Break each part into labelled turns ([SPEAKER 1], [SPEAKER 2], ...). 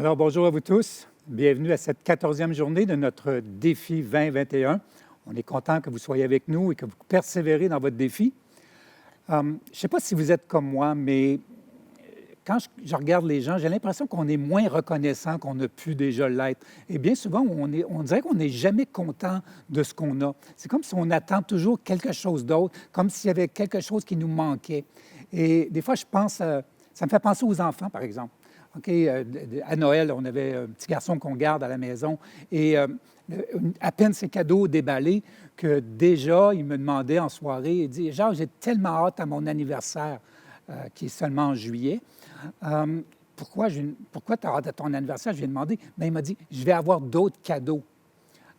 [SPEAKER 1] Alors, bonjour à vous tous. Bienvenue à cette 14e journée de notre défi 2021. On est content que vous soyez avec nous et que vous persévérez dans votre défi. Je ne sais pas si vous êtes comme moi, mais quand je regarde les gens, j'ai l'impression qu'on est moins reconnaissant qu'on a pu déjà l'être. Et bien souvent, on dirait qu'on n'est jamais content de ce qu'on a. C'est comme si on attend toujours quelque chose d'autre, comme s'il y avait quelque chose qui nous manquait. Et des fois, ça me fait penser aux enfants, par exemple. OK, à Noël, on avait un petit garçon qu'on garde à la maison et à peine ses cadeaux déballés que déjà, il me demandait en soirée, il dit « Jacques, j'ai tellement hâte à mon anniversaire, qui est seulement en juillet. Pourquoi tu as hâte à ton anniversaire? » Je lui ai demandé. Bien, il m'a dit « Je vais avoir d'autres cadeaux. »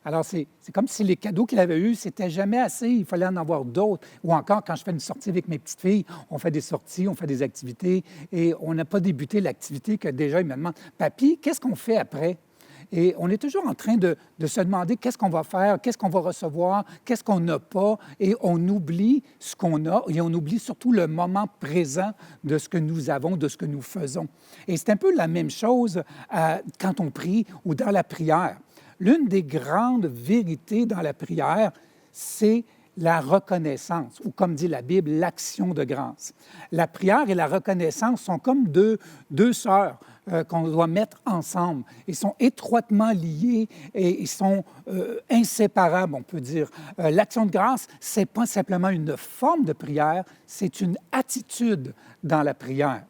[SPEAKER 1] Alors, c'est comme si les cadeaux qu'il avait eus, c'était jamais assez, il fallait en avoir d'autres. Ou encore, quand je fais une sortie avec mes petites filles, on fait des sorties, on fait des activités, et on n'a pas débuté l'activité que déjà, ils me demandent « Papy, qu'est-ce qu'on fait après? » Et on est toujours en train de se demander qu'est-ce qu'on va faire, qu'est-ce qu'on va recevoir, qu'est-ce qu'on n'a pas, et on oublie ce qu'on a, et on oublie surtout le moment présent de ce que nous avons, de ce que nous faisons. Et c'est un peu la même chose quand on prie ou dans la prière. L'une des grandes vérités dans la prière, c'est la reconnaissance, ou comme dit la Bible, l'action de grâce. La prière et la reconnaissance sont comme deux sœurs qu'on doit mettre ensemble. Ils sont étroitement liés et ils sont inséparables, on peut dire. L'action de grâce, ce n'est pas simplement une forme de prière, c'est une attitude dans la prière.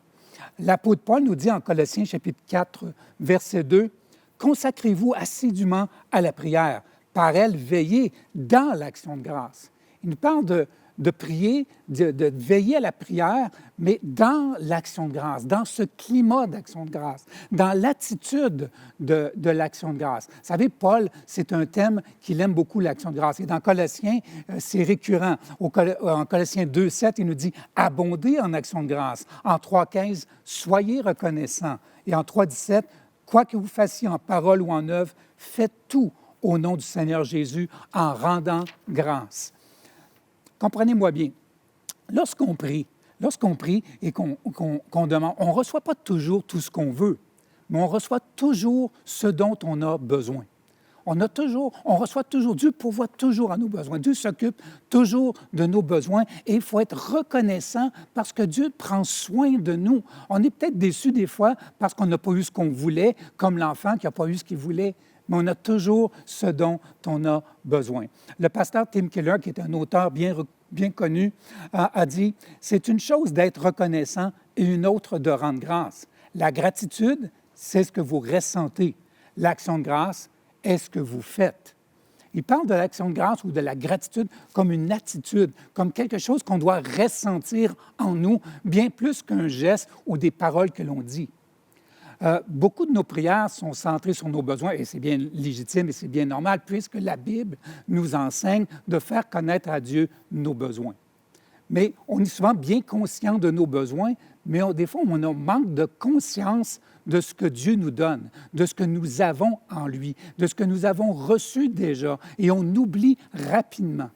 [SPEAKER 1] L'apôtre Paul nous dit en Colossiens chapitre 4, verset 2, « Consacrez-vous assidûment à la prière, par elle veillez dans l'action de grâce. » Il nous parle de prier, de veiller à la prière, mais dans l'action de grâce, dans ce climat d'action de grâce, dans l'attitude de l'action de grâce. Vous savez, Paul, c'est un thème qu'il aime beaucoup, l'action de grâce. Et dans Colossiens, c'est récurrent. En Colossiens 2, 7, il nous dit « Abondez en action de grâce. » En 3, 15, « Soyez reconnaissants. » Et en 3, 17, « Quoi que vous fassiez en parole ou en œuvre, faites tout au nom du Seigneur Jésus en rendant grâce. » Comprenez-moi bien, lorsqu'on prie et qu'on demande, on ne reçoit pas toujours tout ce qu'on veut, mais on reçoit toujours ce dont on a besoin. On reçoit toujours, Dieu pourvoit toujours à nos besoins. Dieu s'occupe toujours de nos besoins et il faut être reconnaissant parce que Dieu prend soin de nous. On est peut-être déçu des fois parce qu'on n'a pas eu ce qu'on voulait, comme l'enfant qui n'a pas eu ce qu'il voulait, mais on a toujours ce dont on a besoin. Le pasteur Tim Keller, qui est un auteur bien connu, a dit « C'est une chose d'être reconnaissant et une autre de rendre grâce. La gratitude, c'est ce que vous ressentez. L'action de grâce, est ce que vous faites. » Il parle de l'action de grâce ou de la gratitude comme une attitude, comme quelque chose qu'on doit ressentir en nous, bien plus qu'un geste ou des paroles que l'on dit. Beaucoup de nos prières sont centrées sur nos besoins, et c'est bien légitime et c'est bien normal, puisque la Bible nous enseigne de faire connaître à Dieu nos besoins. Mais on est souvent bien conscient de nos besoins, mais des fois, on manque de conscience de ce que Dieu nous donne, de ce que nous avons en lui, de ce que nous avons reçu déjà, et on oublie rapidement.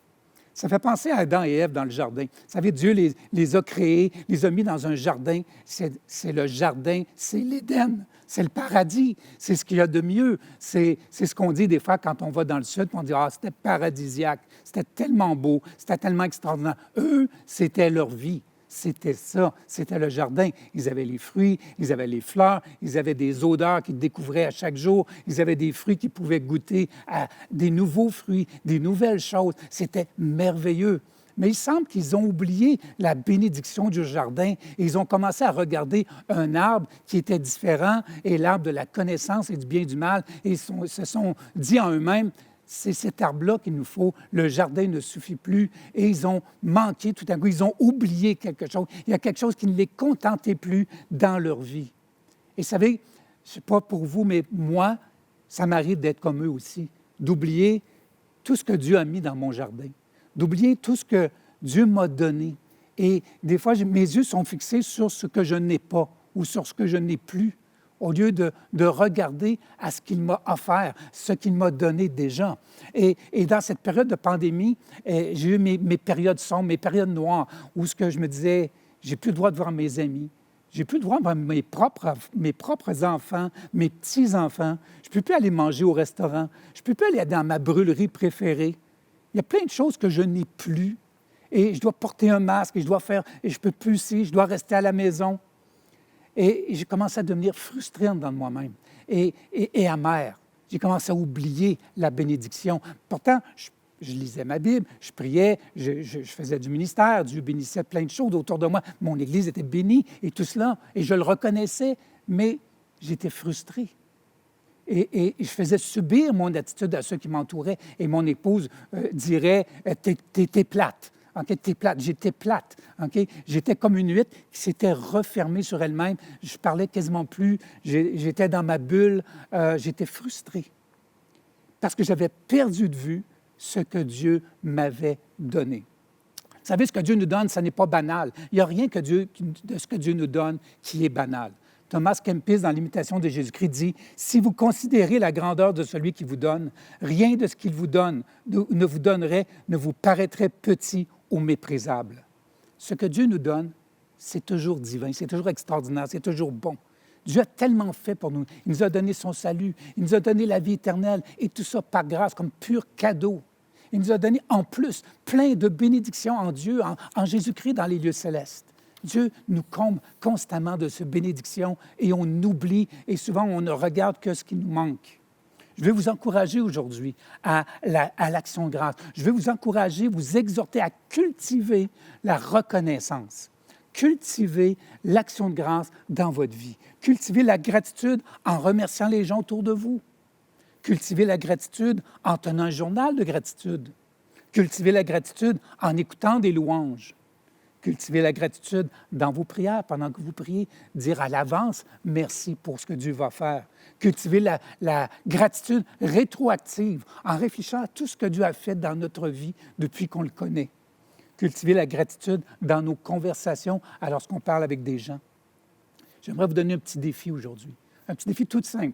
[SPEAKER 1] Ça fait penser à Adam et Ève dans le jardin. Vous savez, Dieu les a créés, les a mis dans un jardin. C'est le jardin, c'est l'Éden, c'est le paradis, c'est ce qu'il y a de mieux. C'est ce qu'on dit des fois quand on va dans le sud, on dit « Ah, c'était paradisiaque, c'était tellement beau, c'était tellement extraordinaire. » Eux, c'était leur vie. C'était ça, c'était le jardin. Ils avaient les fruits, ils avaient les fleurs, ils avaient des odeurs qu'ils découvraient à chaque jour, ils avaient des fruits qu'ils pouvaient goûter à des nouveaux fruits, des nouvelles choses. C'était merveilleux. Mais il semble qu'ils ont oublié la bénédiction du jardin et ils ont commencé à regarder un arbre qui était différent et l'arbre de la connaissance et du bien et du mal et ils se sont dit en eux-mêmes, c'est cet arbre-là qu'il nous faut, le jardin ne suffit plus. Et ils ont manqué tout à coup, ils ont oublié quelque chose. Il y a quelque chose qui ne les contentait plus dans leur vie. Et vous savez, je ne sais pas pour vous, mais moi, ça m'arrive d'être comme eux aussi, d'oublier tout ce que Dieu a mis dans mon jardin, d'oublier tout ce que Dieu m'a donné. Et des fois, mes yeux sont fixés sur ce que je n'ai pas ou sur ce que je n'ai plus, au lieu de regarder à ce qu'il m'a offert, ce qu'il m'a donné déjà. Et dans cette période de pandémie, j'ai eu mes périodes sombres, mes périodes noires, où ce que je me disais, j'ai plus le droit de voir mes amis, J'ai plus le droit de voir mes propres enfants, mes petits-enfants. Je ne peux plus aller manger au restaurant. Je ne peux plus aller dans ma brûlerie préférée. Il y a plein de choses que je n'ai plus. Et je dois porter un masque, et je dois faire, et je ne peux plus ici, je dois rester à la maison. Et j'ai commencé à devenir frustré dans moi-même et amer. J'ai commencé à oublier la bénédiction. Pourtant, je lisais ma Bible, je priais, je faisais du ministère, Dieu bénissait plein de choses autour de moi. Mon Église était bénie et tout cela, et je le reconnaissais, mais j'étais frustré. Et je faisais subir mon attitude à ceux qui m'entouraient. Et mon épouse dirait « T'es plate ». Okay, t'es plate, j'étais plate. Okay? J'étais comme une huître qui s'était refermée sur elle-même. Je parlais quasiment plus. J'étais dans ma bulle. J'étais frustré parce que j'avais perdu de vue ce que Dieu m'avait donné. Vous savez, ce que Dieu nous donne, ce n'est pas banal. Il n'y a rien de ce que Dieu nous donne qui est banal. Thomas Kempis, dans l'Imitation de Jésus-Christ, dit « Si vous considérez la grandeur de celui qui vous donne, rien de ce qu'il vous donne ne vous donnerait, ne vous paraîtrait petit ou méprisable. » Ce que Dieu nous donne, c'est toujours divin, c'est toujours extraordinaire, c'est toujours bon. Dieu a tellement fait pour nous. Il nous a donné son salut, il nous a donné la vie éternelle, et tout ça par grâce, comme pur cadeau. Il nous a donné en plus plein de bénédictions en Dieu, en Jésus-Christ dans les lieux célestes. Dieu nous comble constamment de ces bénédictions et on oublie et souvent on ne regarde que ce qui nous manque. Je vais vous encourager aujourd'hui à l'action de grâce. Je vais vous encourager, vous exhorter à cultiver la reconnaissance. Cultivez l'action de grâce dans votre vie. Cultivez la gratitude en remerciant les gens autour de vous. Cultivez la gratitude en tenant un journal de gratitude. Cultivez la gratitude en écoutant des louanges. Cultivez la gratitude dans vos prières pendant que vous priez, dire à l'avance merci pour ce que Dieu va faire. Cultivez la gratitude rétroactive en réfléchissant à tout ce que Dieu a fait dans notre vie depuis qu'on le connaît. Cultivez la gratitude dans nos conversations lorsqu'on parle avec des gens. J'aimerais vous donner un petit défi aujourd'hui, un petit défi tout simple.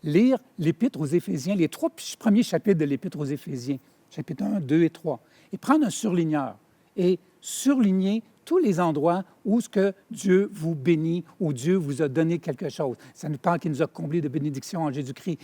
[SPEAKER 1] Lire l'Épître aux Éphésiens, les 3 premiers chapitres de l'Épître aux Éphésiens, chapitres 1, 2 et 3, et prendre un surligneur et surligner tous les endroits où ce que Dieu vous bénit, où Dieu vous a donné quelque chose. Ça nous parle qu'il nous a comblés de bénédictions en Jésus-Christ,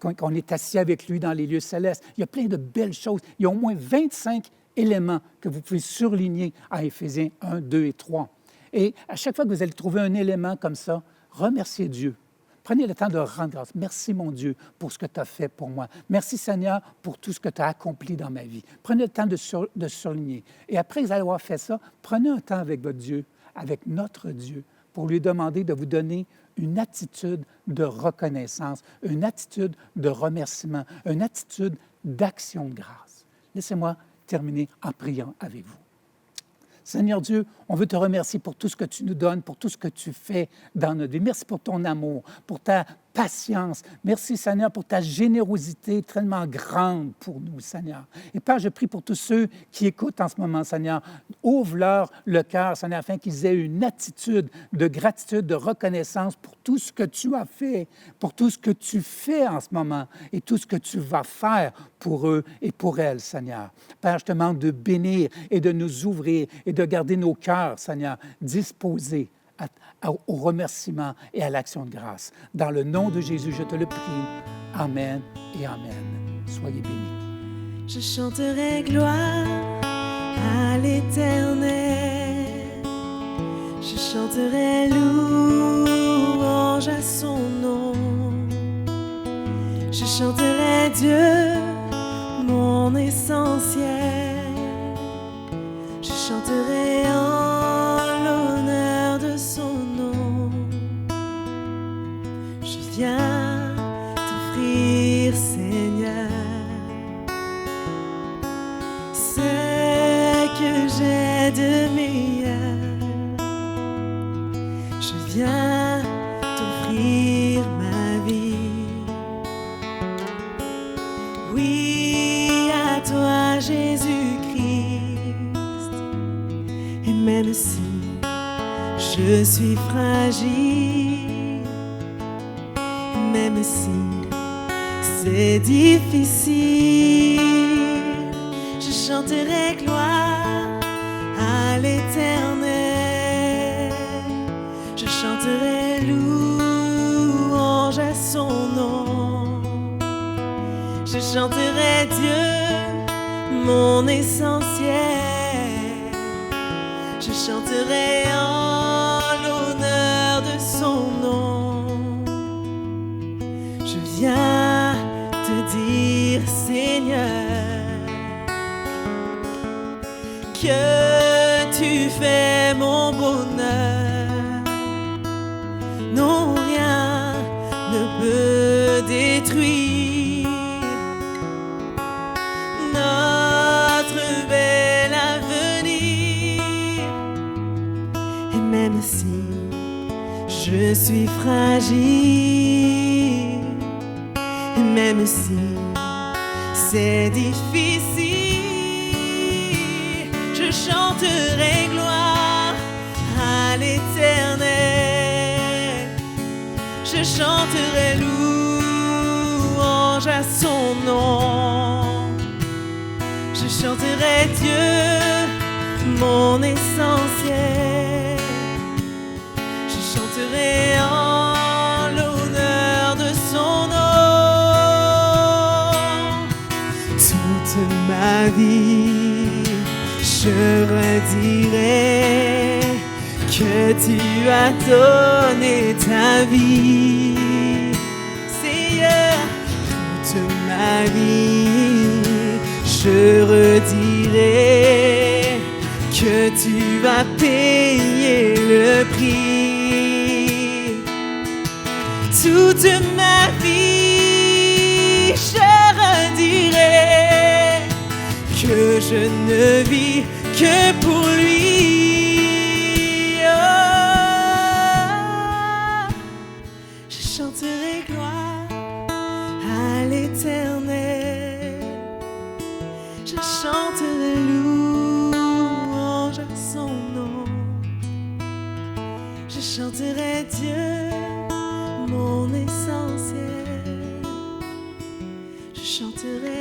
[SPEAKER 1] qu'on est assis avec lui dans les lieux célestes. Il y a plein de belles choses. Il y a au moins 25 éléments que vous pouvez surligner à Éphésiens 1, 2 et 3. Et à chaque fois que vous allez trouver un élément comme ça, remerciez Dieu. Prenez le temps de rendre grâce. Merci, mon Dieu, pour ce que tu as fait pour moi. Merci, Seigneur, pour tout ce que tu as accompli dans ma vie. Prenez le temps de surligner. Et après avoir fait ça, prenez un temps avec votre Dieu, avec notre Dieu, pour lui demander de vous donner une attitude de reconnaissance, une attitude de remerciement, une attitude d'action de grâce. Laissez-moi terminer en priant avec vous. Seigneur Dieu, on veut te remercier pour tout ce que tu nous donnes, pour tout ce que tu fais dans notre vie. Merci pour ton amour, pour ta patience. Merci, Seigneur, pour ta générosité tellement grande pour nous, Seigneur. Et Père, je prie pour tous ceux qui écoutent en ce moment, Seigneur. Ouvre-leur le cœur, Seigneur, afin qu'ils aient une attitude de gratitude, de reconnaissance pour tout ce que tu as fait, pour tout ce que tu fais en ce moment et tout ce que tu vas faire pour eux et pour elles, Seigneur. Père, je te demande de bénir et de nous ouvrir et de garder nos cœurs, Seigneur, disposés au remerciement et à l'action de grâce. Dans le nom de Jésus, je te le prie. Amen et Amen. Soyez bénis.
[SPEAKER 2] Je chanterai gloire à l'Éternel. Je chanterai louange à son nom. Je chanterai Dieu, mon essentiel. Je chanterai en l'honneur de son nom. Je viens t'offrir, Seigneur, ce que j'ai de meilleur. Je viens t'offrir ma vie. Oui, à toi, Jésus-Christ. Et même si je suis fragile, même si c'est difficile, je chanterai gloire à l'Éternel. Je chanterai Dieu, mon essentiel. Je chanterai en l'honneur de son nom. Je viens te dire, Seigneur, que tu fais mon bonheur. Non, rien ne peut détruire notre bel avenir. Et même si je suis fragile, et même si c'est difficile, je chanterai gloire à l'Éternel. Je chanterai louange à son nom. Je chanterai Dieu, mon essentiel. Je chanterai en l'honneur de son nom. Toute ma vie, je redirai que tu as donné ta vie. Seigneur, toute ma vie, je redirai que tu as payé le prix. Toute ma vie, je redirai que je ne vis que pour lui. Je chanterai gloire à l'Éternel. Je chanterai louange à son nom. Je chanterai Dieu, mon essentiel. Je chanterai